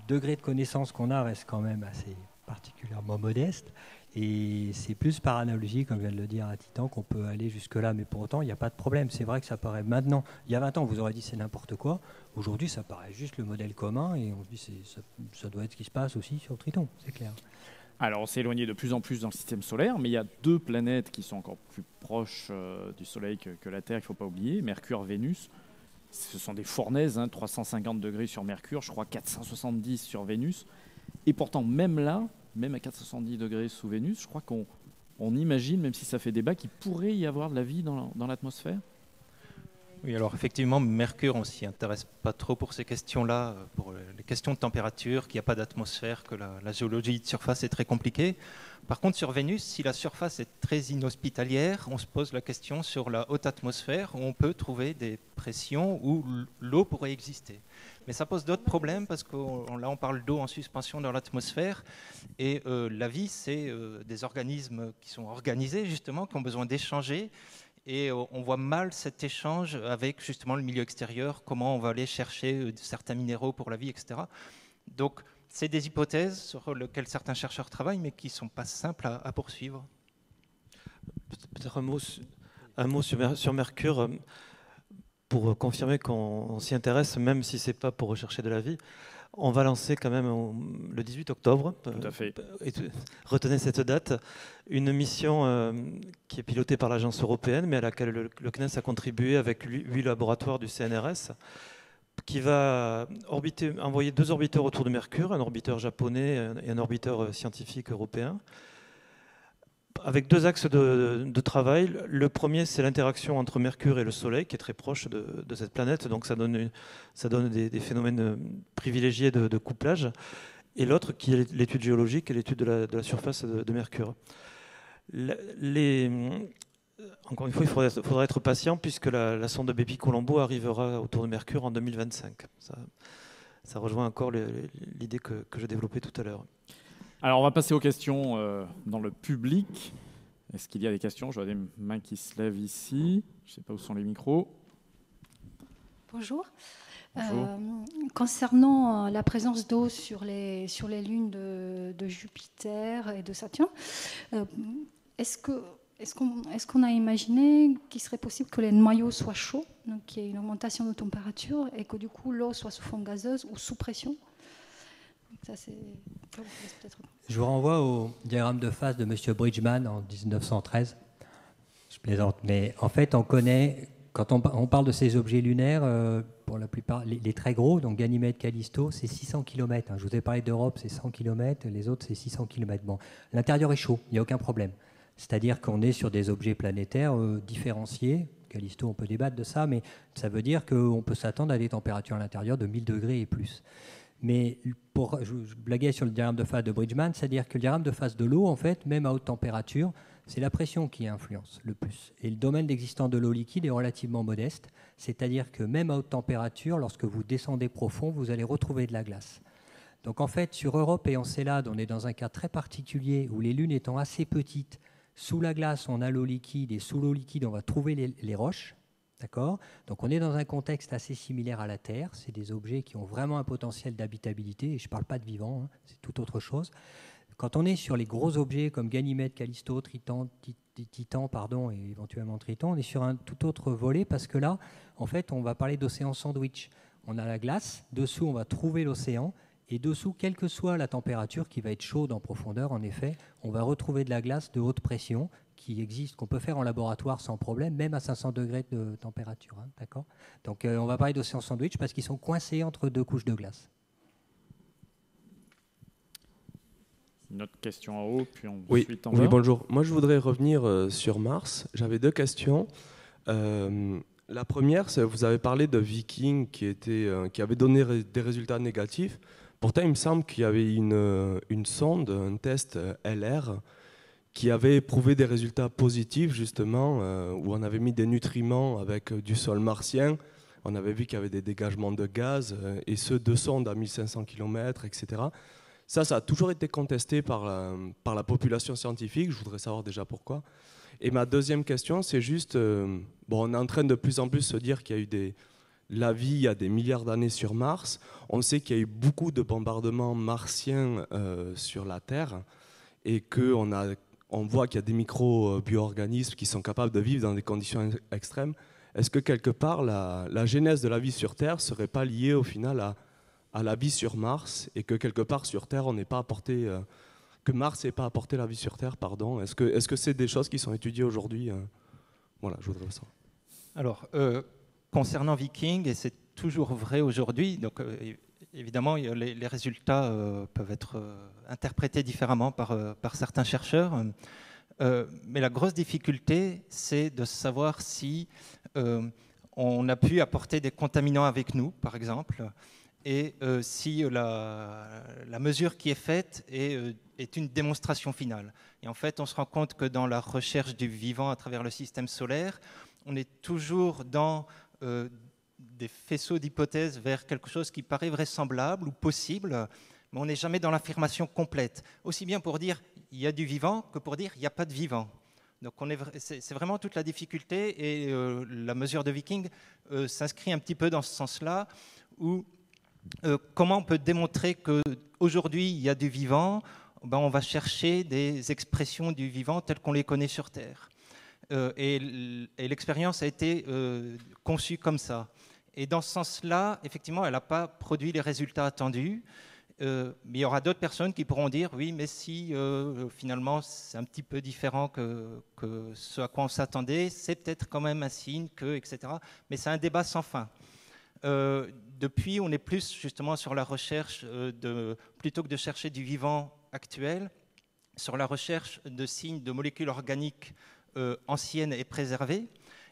degré de connaissance qu'on a reste quand même assez particulièrement modeste. Et c'est plus par analogie, comme vient de le dire à Titan, qu'on peut aller jusque-là. Mais pour autant, il n'y a pas de problème. C'est vrai que ça paraît maintenant. Il y a 20 ans, vous aurez dit c'est n'importe quoi. Aujourd'hui, ça paraît juste le modèle commun. Et on se dit ça doit être ce qui se passe aussi sur Triton, c'est clair. Alors, on s'est éloigné de plus en plus dans le système solaire, mais il y a deux planètes qui sont encore plus proches du Soleil que la Terre, il ne faut pas oublier, Mercure, Vénus. Ce sont des fournaises, 350 degrés sur Mercure, je crois 470 sur Vénus. Et pourtant, même là, même à 470 degrés sous Vénus, je crois qu'on imagine, même si ça fait débat, qu'il pourrait y avoir de la vie dans l'atmosphère. Oui, alors effectivement, Mercure, on ne s'y intéresse pas trop pour ces questions-là, pour les questions de température, qu'il n'y a pas d'atmosphère, que la géologie de surface est très compliquée. Par contre, sur Vénus, si la surface est très inhospitalière, on se pose la question sur la haute atmosphère, où on peut trouver des pressions où l'eau pourrait exister. Mais ça pose d'autres problèmes, parce que là, on parle d'eau en suspension dans l'atmosphère, et la vie, c'est des organismes qui sont organisés, justement, qui ont besoin d'échanger. Et on voit mal cet échange avec justement le milieu extérieur, comment on va aller chercher certains minéraux pour la vie, etc. Donc, c'est des hypothèses sur lesquelles certains chercheurs travaillent, mais qui ne sont pas simples à poursuivre. Peut-être un mot sur Mercure, pour confirmer qu'on s'y intéresse, même si ce n'est pas pour rechercher de la vie. On va lancer quand même le 18 octobre, tout à fait. Retenez cette date, une mission qui est pilotée par l'agence européenne, mais à laquelle le CNES a contribué avec 8 laboratoires du CNRS, qui va envoyer 2 orbiteurs autour de Mercure, un orbiteur japonais et un orbiteur scientifique européen, avec 2 axes de travail. Le premier, c'est l'interaction entre Mercure et le Soleil, qui est très proche de cette planète, donc ça donne des phénomènes privilégiés de couplage. Et l'autre, qui est l'étude géologique et l'étude de la surface de Mercure. Encore une fois, il faudra être patient, puisque la sonde Bepi-Colombo arrivera autour de Mercure en 2025. Ça rejoint encore l'idée que j'ai développée tout à l'heure. Alors, on va passer aux questions dans le public. Est-ce qu'il y a des questions? Je vois des mains qui se lèvent ici. Je ne sais pas où sont les micros. Bonjour. Bonjour. Concernant la présence d'eau sur les lunes de Jupiter et de Saturne, est-ce que est-ce qu'on a imaginé qu'il serait possible que les noyaux soient chauds, donc qu'il y ait une augmentation de température et que du coup l'eau soit sous forme gazeuse ou sous pression? Ça, je vous renvoie au diagramme de phase de M. Bridgman en 1913. Je plaisante, mais en fait, on connaît, quand on parle de ces objets lunaires, pour la plupart, les très gros, donc Ganymède, Callisto, c'est 600 km. Je vous ai parlé d'Europe, c'est 100 km, les autres, c'est 600 km. Bon, l'intérieur est chaud, il n'y a aucun problème. C'est-à-dire qu'on est sur des objets planétaires différenciés. Callisto, on peut débattre de ça, mais ça veut dire qu'on peut s'attendre à des températures à l'intérieur de 1000 degrés et plus. Mais je blaguais sur le diagramme de phase de Bridgman, c'est-à-dire que le diagramme de phase de l'eau, en fait, même à haute température, c'est la pression qui influence le plus. Et le domaine d'existence de l'eau liquide est relativement modeste, c'est-à-dire que même à haute température, lorsque vous descendez profond, vous allez retrouver de la glace. Donc en fait, sur Europe et Encelade, on est dans un cas très particulier où les lunes étant assez petites, sous la glace, on a l'eau liquide, et sous l'eau liquide, on va trouver les roches. D'accord ? Donc on est dans un contexte assez similaire à la Terre. C'est des objets qui ont vraiment un potentiel d'habitabilité. Et je ne parle pas de vivants, hein, c'est tout autre chose. Quand on est sur les gros objets comme Ganymède, Callisto, Titan, et éventuellement Triton, on est sur un tout autre volet parce que là, en fait, on va parler d'océan sandwich. On a la glace, dessous on va trouver l'océan, et dessous, quelle que soit la température qui va être chaude en profondeur, en effet, on va retrouver de la glace de haute pression qui existe, qu'on peut faire en laboratoire sans problème, même à 500 degrés de température. Hein, d'accord ? Donc on va parler d'océan sandwich parce qu'ils sont coincés entre deux couches de glace. Une autre question en haut, puis ensuite en bas. Oui, bonjour. Moi, je voudrais revenir sur Mars. J'avais deux questions. La première, vous avez parlé de Viking qui avait donné des résultats négatifs. Pourtant, il me semble qu'il y avait une sonde, un test LR, qui avait prouvé des résultats positifs, justement, où on avait mis des nutriments avec du sol martien. On avait vu qu'il y avait des dégagements de gaz, et ceux de sondes à 1500 km, etc. Ça a toujours été contesté par la population scientifique. Je voudrais savoir déjà pourquoi. Et ma deuxième question, c'est juste, on est en train de plus en plus se dire qu'il y a eu la vie il y a des milliards d'années sur Mars. On sait qu'il y a eu beaucoup de bombardements martiens sur la Terre et qu'on voit qu'il y a des micro-bio-organismes qui sont capables de vivre dans des conditions extrêmes. Est-ce que quelque part, la genèse de la vie sur Terre ne serait pas liée au final à la vie sur Mars et que quelque part sur Terre, on n'ait pas apporté... que Mars n'ait pas apporté la vie sur Terre, pardon. Est-ce que c'est des choses qui sont étudiées aujourd'hui ? Voilà, je voudrais ça. Alors, concernant Viking, et c'est toujours vrai aujourd'hui, donc évidemment, les résultats peuvent être interprétés différemment par certains chercheurs, mais la grosse difficulté, c'est de savoir si on a pu apporter des contaminants avec nous, par exemple, et si la mesure qui est faite est une démonstration finale. Et en fait, on se rend compte que dans la recherche du vivant à travers le système solaire, on est toujours dans des faisceaux d'hypothèses vers quelque chose qui paraît vraisemblable ou possible, mais on n'est jamais dans l'affirmation complète. Aussi bien pour dire il y a du vivant que pour dire il n'y a pas de vivant. Donc c'est vraiment toute la difficulté, et la mesure de Viking s'inscrit un petit peu dans ce sens-là, où comment on peut démontrer qu'aujourd'hui il y a du vivant? On va chercher des expressions du vivant telles qu'on les connaît sur Terre. Et l'expérience a été conçue comme ça. Et dans ce sens-là, effectivement, elle n'a pas produit les résultats attendus. Mais il y aura d'autres personnes qui pourront dire oui, mais si finalement c'est un petit peu différent que ce à quoi on s'attendait, c'est peut-être quand même un signe que, etc. Mais c'est un débat sans fin. Depuis, on est plus justement sur la recherche plutôt que de chercher du vivant actuel, sur la recherche de signes de molécules organiques anciennes et préservées.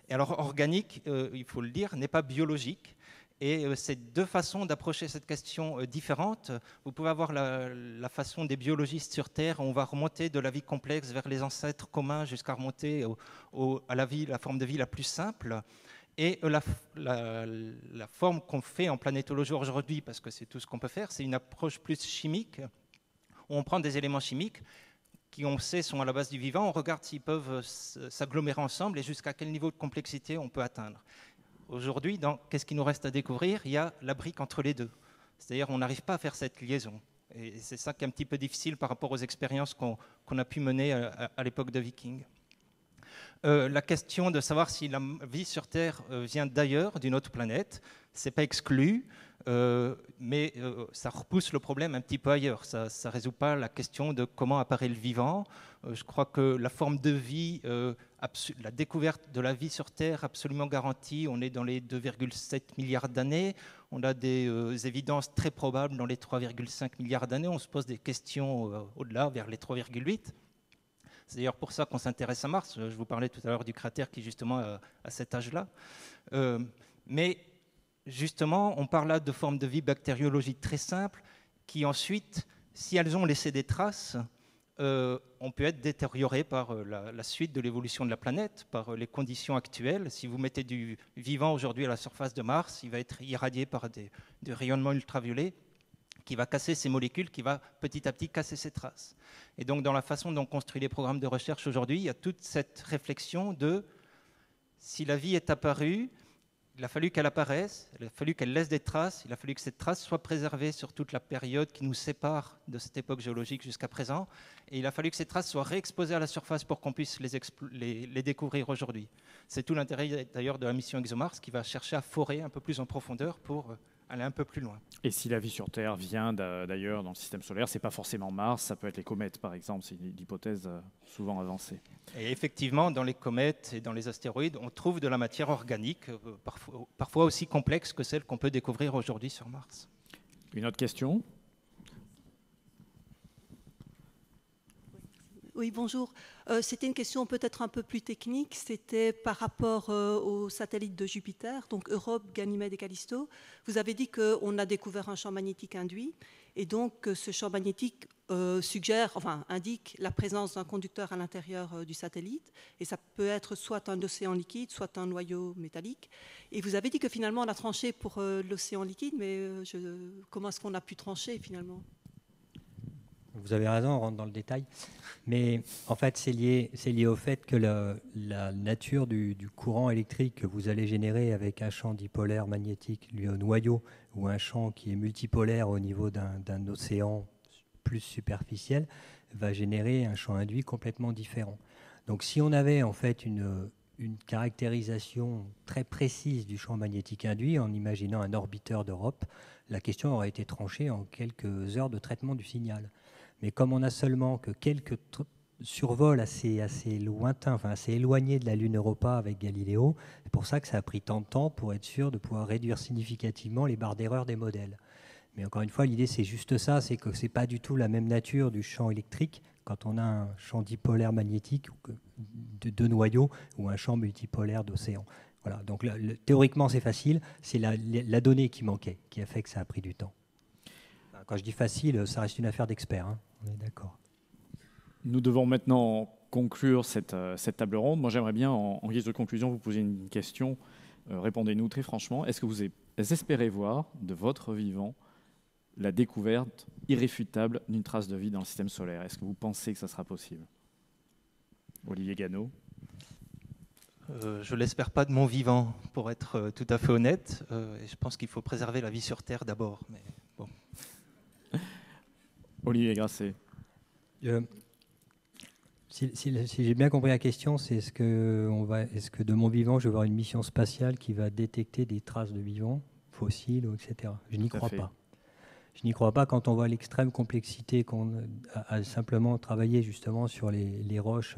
Et alors organique, il faut le dire, n'est pas biologique. Et c'est deux façons d'approcher cette question différentes. Vous pouvez avoir la façon des biologistes sur Terre, où on va remonter de la vie complexe vers les ancêtres communs jusqu'à remonter à la forme de vie la plus simple. Et la forme qu'on fait en planétologie aujourd'hui, parce que c'est tout ce qu'on peut faire, c'est une approche plus chimique, où on prend des éléments chimiques qui, on sait, sont à la base du vivant, on regarde s'ils peuvent s'agglomérer ensemble et jusqu'à quel niveau de complexité on peut atteindre. Aujourd'hui, qu'est-ce qu'il nous reste à découvrir? Il y a la brique entre les deux. C'est-à-dire on n'arrive pas à faire cette liaison. Et c'est ça qui est un petit peu difficile par rapport aux expériences qu'on a pu mener à l'époque de Viking. La question de savoir si la vie sur Terre vient d'ailleurs, d'une autre planète, c'est pas exclu, mais ça repousse le problème un petit peu ailleurs. Ça ne résout pas la question de comment apparaît le vivant. Je crois que la forme de vie, la découverte de la vie sur Terre absolument garantie, on est dans les 2,7 milliards d'années. On a des évidences très probables dans les 3,5 milliards d'années. On se pose des questions au-delà, vers les 3,8. C'est d'ailleurs pour ça qu'on s'intéresse à Mars. Je vous parlais tout à l'heure du cratère qui justement à cet âge-là. Mais justement, on parle là de formes de vie bactériologiques très simples qui ensuite, si elles ont laissé des traces, on peut être détériorées par la suite de l'évolution de la planète, par les conditions actuelles. Si vous mettez du vivant aujourd'hui à la surface de Mars, il va être irradié par des rayonnements ultraviolets qui va casser ces molécules, qui va petit à petit casser ces traces. Et donc dans la façon dont on construit les programmes de recherche aujourd'hui, il y a toute cette réflexion de si la vie est apparue, il a fallu qu'elle apparaisse, il a fallu qu'elle laisse des traces, il a fallu que cette trace soit préservée sur toute la période qui nous sépare de cette époque géologique jusqu'à présent, et il a fallu que ces traces soient réexposées à la surface pour qu'on puisse les découvrir aujourd'hui. C'est tout l'intérêt d'ailleurs de la mission ExoMars qui va chercher à forer un peu plus en profondeur pour aller un peu plus loin. Et si la vie sur Terre vient d'ailleurs dans le système solaire, c'est pas forcément Mars, ça peut être les comètes par exemple, c'est l'hypothèse souvent avancée. Et effectivement, dans les comètes et dans les astéroïdes, on trouve de la matière organique, parfois aussi complexe que celle qu'on peut découvrir aujourd'hui sur Mars. Une autre question ? Oui, bonjour. C'était une question peut-être un peu plus technique. C'était par rapport aux satellites de Jupiter, donc Europe, Ganymède et Callisto. Vous avez dit qu'on a découvert un champ magnétique induit, et donc ce champ magnétique indique la présence d'un conducteur à l'intérieur du satellite, et ça peut être soit un océan liquide, soit un noyau métallique. Et vous avez dit que finalement on a tranché pour l'océan liquide, mais comment est-ce qu'on a pu trancher finalement ? Vous avez raison, on rentre dans le détail. Mais en fait, c'est lié au fait que la nature du courant électrique que vous allez générer avec un champ dipolaire magnétique lié au noyau ou un champ qui est multipolaire au niveau d'un océan plus superficiel va générer un champ induit complètement différent. Donc si on avait en fait une caractérisation très précise du champ magnétique induit en imaginant un orbiteur d'Europe, la question aurait été tranchée en quelques heures de traitement du signal. Mais comme on n'a seulement que quelques survols assez lointains, enfin assez éloignés de la Lune Europa avec Galileo, c'est pour ça que ça a pris tant de temps pour être sûr de pouvoir réduire significativement les barres d'erreur des modèles. Mais encore une fois, l'idée c'est juste ça, c'est que c'est pas du tout la même nature du champ électrique quand on a un champ dipolaire magnétique de noyaux ou un champ multipolaire d'océan. Voilà. Donc théoriquement c'est facile, c'est la donnée qui manquait, qui a fait que ça a pris du temps. Quand je dis facile, ça reste une affaire d'experts, hein. On est d'accord. Nous devons maintenant conclure cette table ronde. Moi, j'aimerais bien, en guise de conclusion, vous poser une question. Répondez-nous très franchement. Est-ce que vous espérez voir de votre vivant la découverte irréfutable d'une trace de vie dans le système solaire? Est-ce que vous pensez que ça sera possible? Olivier Gano. Je ne l'espère pas de mon vivant, pour être tout à fait honnête. Et je pense qu'il faut préserver la vie sur Terre d'abord. Mais bon. Olivier Grasset. Si j'ai bien compris la question, c'est est-ce que de mon vivant, je vais avoir une mission spatiale qui va détecter des traces de vivants, fossiles, etc. Je n'y crois pas. Je n'y crois pas quand on voit l'extrême complexité qu'on a simplement travaillé justement sur les roches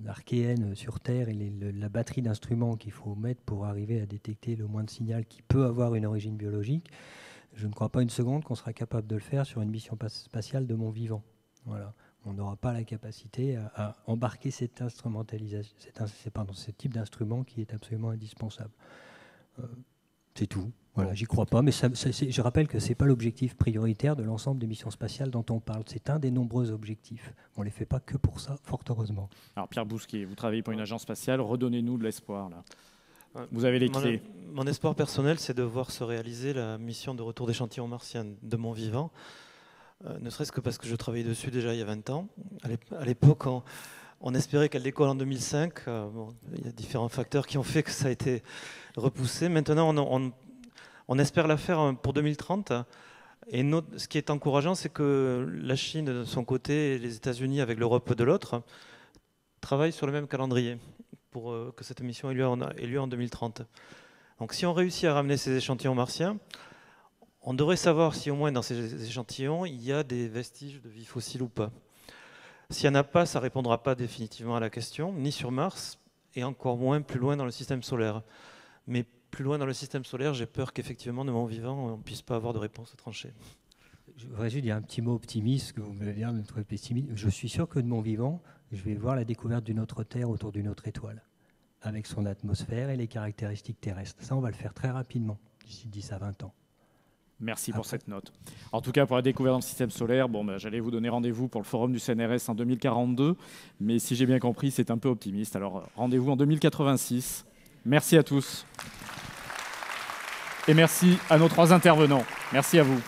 archéennes sur Terre et la batterie d'instruments qu'il faut mettre pour arriver à détecter le moindre signal qui peut avoir une origine biologique. Je ne crois pas une seconde qu'on sera capable de le faire sur une mission spatiale de mon vivant. Voilà. On n'aura pas la capacité à embarquer cette instrumentalisation, ce type d'instrument qui est absolument indispensable. C'est tout. Voilà, j'y crois pas, mais je rappelle que ce n'est pas l'objectif prioritaire de l'ensemble des missions spatiales dont on parle. C'est un des nombreux objectifs. On ne les fait pas que pour ça, fort heureusement. Alors Pierre Bousquet, vous travaillez pour une agence spatiale, redonnez-nous de l'espoir là. Vous avez les clés. Mon espoir personnel, c'est de voir se réaliser la mission de retour d'échantillons martiens de mon vivant, ne serait-ce que parce que je travaillais dessus déjà il y a 20 ans. À l'époque, on espérait qu'elle décolle en 2005. Il y a différents facteurs qui ont fait que ça a été repoussé. Maintenant, on espère la faire pour 2030. Et ce qui est encourageant, c'est que la Chine, de son côté, et les États-Unis, avec l'Europe de l'autre, travaillent sur le même calendrier pour que cette mission ait lieu en 2030. Donc si on réussit à ramener ces échantillons martiens, on devrait savoir si au moins dans ces échantillons, il y a des vestiges de vie fossile ou pas. S'il n'y en a pas, ça ne répondra pas définitivement à la question, ni sur Mars, et encore moins plus loin dans le système solaire. Mais plus loin dans le système solaire, j'ai peur qu'effectivement, de mon vivant, on ne puisse pas avoir de réponse tranchée. Je voudrais juste dire un petit mot optimiste, que vous me dire de trouver pessimiste. Je suis sûr que de mon vivant, je vais voir la découverte d'une autre Terre autour d'une autre étoile, avec son atmosphère et les caractéristiques terrestres. Ça, on va le faire très rapidement, d'ici 10 à 20 ans. Merci pour cette note. En tout cas, pour la découverte dans le système solaire, j'allais vous donner rendez-vous pour le forum du CNRS en 2042, mais si j'ai bien compris, c'est un peu optimiste. Alors, rendez-vous en 2086. Merci à tous. Et merci à nos 3 intervenants. Merci à vous.